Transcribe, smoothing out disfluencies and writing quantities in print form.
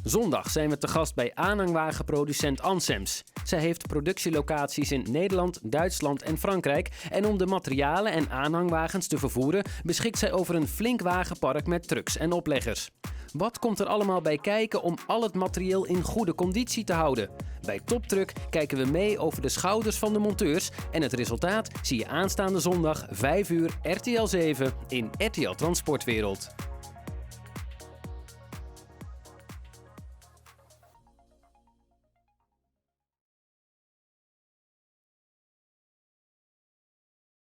Zondag zijn we te gast bij aanhangwagenproducent Ansems. Zij heeft productielocaties in Nederland, Duitsland en Frankrijk. En om de materialen en aanhangwagens te vervoeren, beschikt zij over een flink wagenpark met trucks en opleggers. Wat komt er allemaal bij kijken om al het materieel in goede conditie te houden? Bij Toptruck kijken we mee over de schouders van de monteurs en het resultaat zie je aanstaande zondag 5 uur RTL 7 in RTL Transportwereld.